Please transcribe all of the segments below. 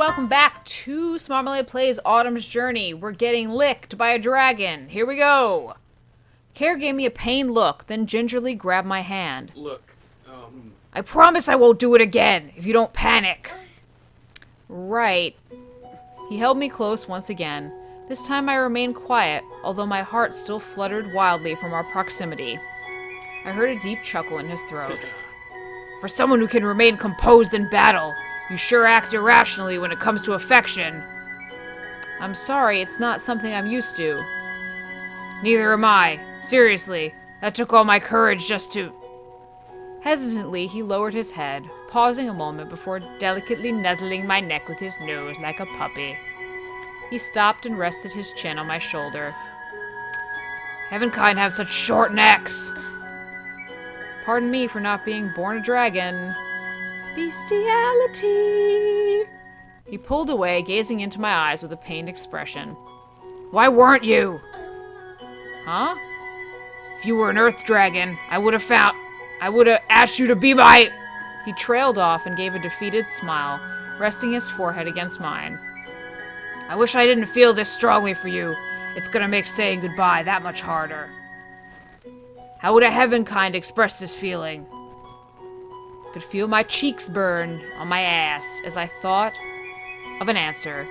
welcome back to Smarmalade Plays Autumn's Journey. We're getting licked by a dragon. Here we go. Care gave me a pained look, then gingerly grabbed my hand. Look, I promise I won't do it again, if you don't panic. Right. He held me close once again. This time I remained quiet, although my heart still fluttered wildly from our proximity. I heard a deep chuckle in his throat. For someone who can remain composed in battle, you sure act irrationally when it comes to affection. I'm sorry, it's not something I'm used to. Neither am I. Seriously, that took all my courage just to... Hesitantly, he lowered his head, pausing a moment before delicately nuzzling my neck with his nose like a puppy. He stopped and rested his chin on my shoulder. Heavenkind have such short necks. Pardon me for not being born a dragon. Bestiality. He pulled away, gazing into my eyes with a pained expression. Why weren't you? Huh? If you were an earth dragon, I would have asked you to be my... He trailed off and gave a defeated smile, resting his forehead against mine. I wish I didn't feel this strongly for you. It's gonna make saying goodbye that much harder. How would a heavenkind express this feeling? Could feel my cheeks burn on my ass as I thought of an answer.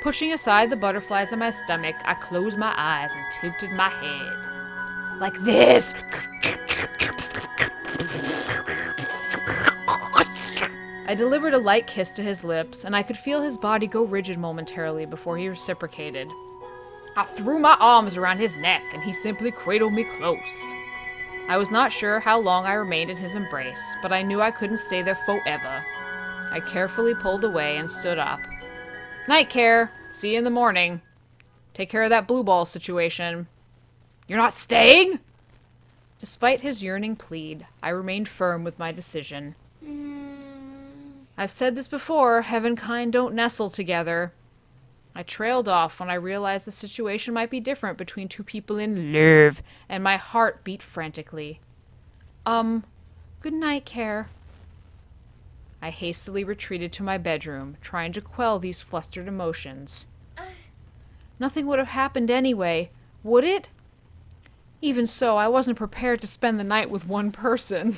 Pushing aside the butterflies in my stomach, I closed my eyes and tilted my head. Like this! I delivered a light kiss to his lips, and I could feel his body go rigid momentarily before he reciprocated. I threw my arms around his neck, and he simply cradled me close. I was not sure how long I remained in his embrace, but I knew I couldn't stay there forever. I carefully pulled away and stood up. Night, Care. See you in the morning. Take care of that blue ball situation. You're not staying? Despite his yearning plead, I remained firm with my decision. I've said this before, heavenkind don't nestle together. I trailed off when I realized the situation might be different between two people in love, and my heart beat frantically. Good night, Care. I hastily retreated to my bedroom, trying to quell these flustered emotions. Nothing would have happened anyway, would it? Even so, I wasn't prepared to spend the night with one person.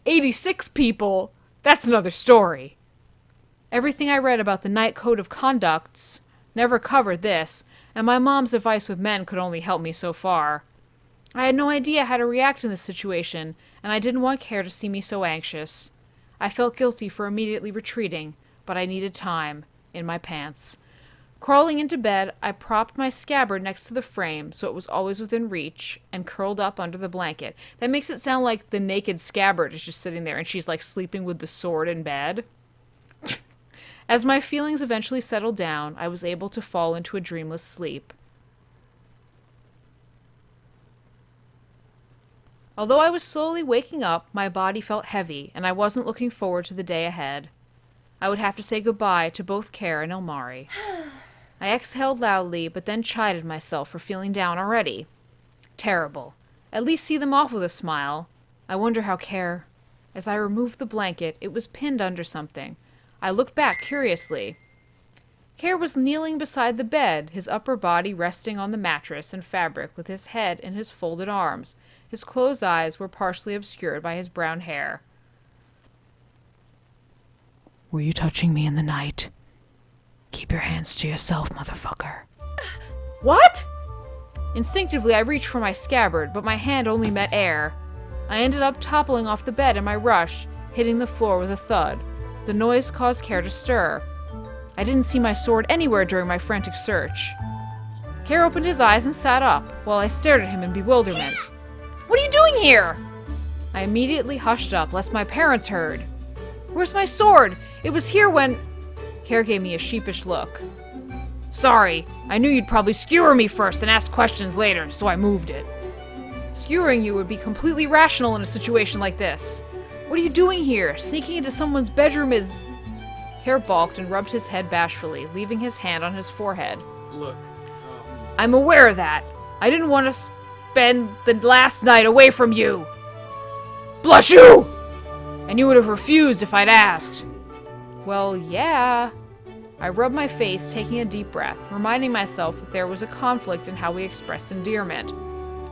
86 people! That's another story. Everything I read about the Night Code of Conducts never covered this, and my mom's advice with men could only help me so far. I had no idea how to react in this situation, and I didn't want Care to see me so anxious. I felt guilty for immediately retreating, but I needed time, in my pants. Crawling into bed, I propped my scabbard next to the frame so it was always within reach, and curled up under the blanket. That makes it sound like the naked scabbard is just sitting there and she's like sleeping with the sword in bed. As my feelings eventually settled down, I was able to fall into a dreamless sleep. Although I was slowly waking up, my body felt heavy, and I wasn't looking forward to the day ahead. I would have to say goodbye to both Care and Elmari. I exhaled loudly, but then chided myself for feeling down already. Terrible. At least see them off with a smile. I wonder how Care... As I removed the blanket, it was pinned under something. I looked back curiously. Care was kneeling beside the bed, his upper body resting on the mattress and fabric with his head in his folded arms. His closed eyes were partially obscured by his brown hair. Were you touching me in the night? Keep your hands to yourself, motherfucker. What? Instinctively, I reached for my scabbard, but my hand only met air. I ended up toppling off the bed in my rush, hitting the floor with a thud. The noise caused Care to stir. I didn't see my sword anywhere during my frantic search. Care opened his eyes and sat up, while I stared at him in bewilderment. What are you doing here? I immediately hushed up, lest my parents heard. Where's my sword? It was here when... Care gave me a sheepish look. Sorry, I knew you'd probably skewer me first and ask questions later, so I moved it. Skewering you would be completely rational in a situation like this. What are you doing here? Sneaking into someone's bedroom is... Care balked and rubbed his head bashfully, leaving his hand on his forehead. Look, I'm aware of that. I didn't want to spend the last night away from you. Blush you! And you would have refused if I'd asked. Well, yeah. I rubbed my face, taking a deep breath, reminding myself that there was a conflict in how we expressed endearment.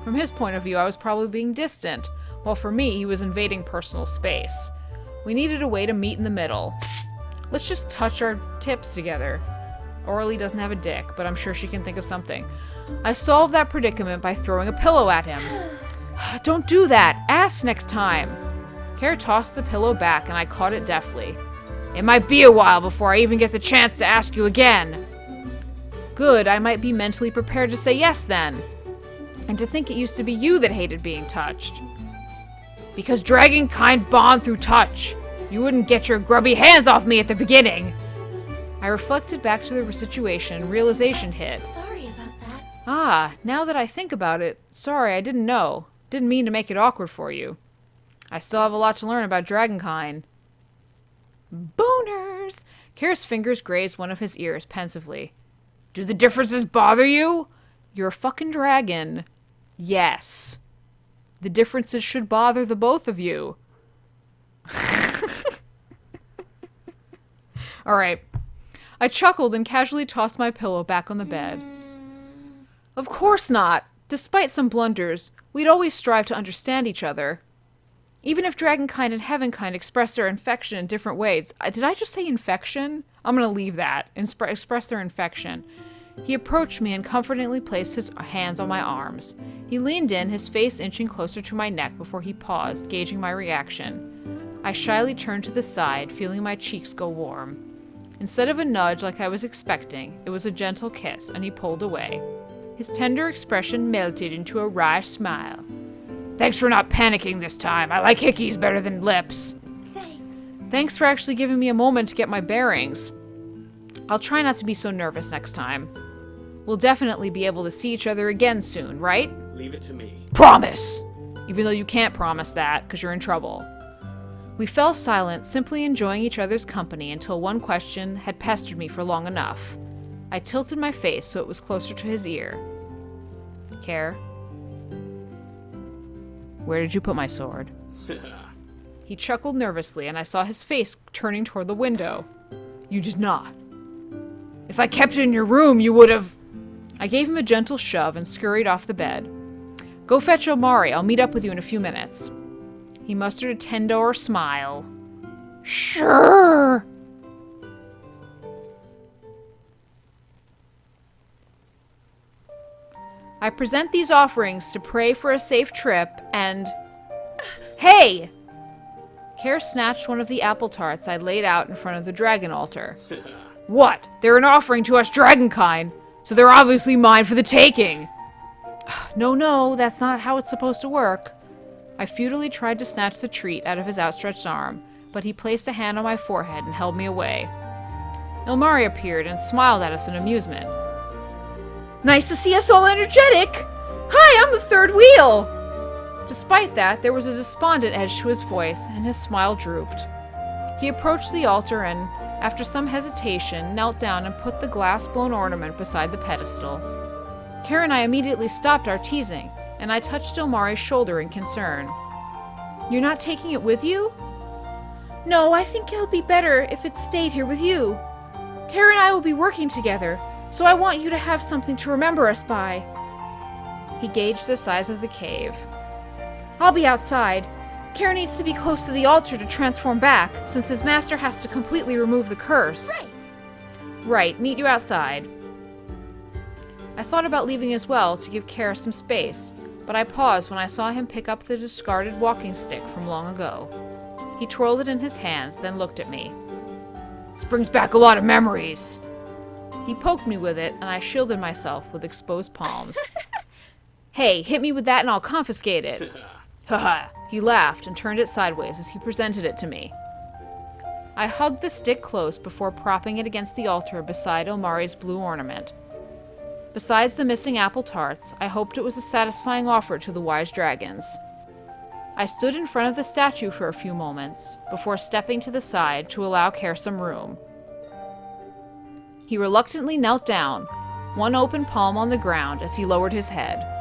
From his point of view, I was probably being distant, while for me, he was invading personal space. We needed a way to meet in the middle. Let's just touch our tips together. Orly doesn't have a dick, but I'm sure she can think of something. I solved that predicament by throwing a pillow at him. Don't do that! Ask next time! Care tossed the pillow back and I caught it deftly. It might be a while before I even get the chance to ask you again. Good, I might be mentally prepared to say yes then. And to think it used to be you that hated being touched. Because dragonkind bond through touch. You wouldn't get your grubby hands off me at the beginning. I reflected back to the situation, realization hit. Sorry about that. Ah, now that I think about it, sorry, I didn't know. Didn't mean to make it awkward for you. I still have a lot to learn about dragonkind. Boners! Kara's fingers grazed one of his ears pensively. Do the differences bother you? You're a fucking dragon. Yes. The differences should bother the both of you. Alright. I chuckled and casually tossed my pillow back on the bed. Of course not. Despite some blunders, we'd always strive to understand each other. Even if dragonkind and heavenkind express their infection in different ways. Did I just say infection? I'm gonna leave that. Express their infection. He approached me and comfortingly placed his hands on my arms. He leaned in, his face inching closer to my neck before he paused, gauging my reaction. I shyly turned to the side, feeling my cheeks go warm. Instead of a nudge like I was expecting, it was a gentle kiss, and he pulled away. His tender expression melted into a wry smile. Thanks for not panicking this time. I like hickeys better than lips. Thanks for actually giving me a moment to get my bearings. I'll try not to be so nervous next time. We'll definitely be able to see each other again soon, right? Leave it to me. Promise! Even though you can't promise that, because you're in trouble. We fell silent, simply enjoying each other's company until one question had pestered me for long enough. I tilted my face so it was closer to his ear. Care? Where did you put my sword? He chuckled nervously, and I saw his face turning toward the window. You did not. If I kept it in your room, you would have... I gave him a gentle shove and scurried off the bed. Go fetch Omari. I'll meet up with you in a few minutes. He mustered a tender smile. Sure. I present these offerings to pray for a safe trip and... Hey! Care snatched one of the apple tarts I laid out in front of the dragon altar. What? They're an offering to us dragonkind, so they're obviously mine for the taking. No, that's not how it's supposed to work. I futilely tried to snatch the treat out of his outstretched arm, but he placed a hand on my forehead and held me away. Ilmari appeared and smiled at us in amusement. Nice to see us all energetic! Hi, I'm the third wheel! Despite that, there was a despondent edge to his voice, and his smile drooped. He approached the altar and, after some hesitation, knelt down and put the glass-blown ornament beside the pedestal. Kara and I immediately stopped our teasing, and I touched Ilmari's shoulder in concern. You're not taking it with you? No, I think it'll be better if it stayed here with you. Kara and I will be working together, so I want you to have something to remember us by. He gauged the size of the cave. I'll be outside. Kara needs to be close to the altar to transform back, since his master has to completely remove the curse. Right, meet you outside. I thought about leaving as well to give Kara some space, but I paused when I saw him pick up the discarded walking stick from long ago. He twirled it in his hands, then looked at me. This brings back a lot of memories. He poked me with it, and I shielded myself with exposed palms. Hey, hit me with that and I'll confiscate it. Haha. He laughed and turned it sideways as he presented it to me. I hugged the stick close before propping it against the altar beside Omari's blue ornament. Besides the missing apple tarts, I hoped it was a satisfying offer to the wise dragons. I stood in front of the statue for a few moments, before stepping to the side to allow Care some room. He reluctantly knelt down, one open palm on the ground as he lowered his head.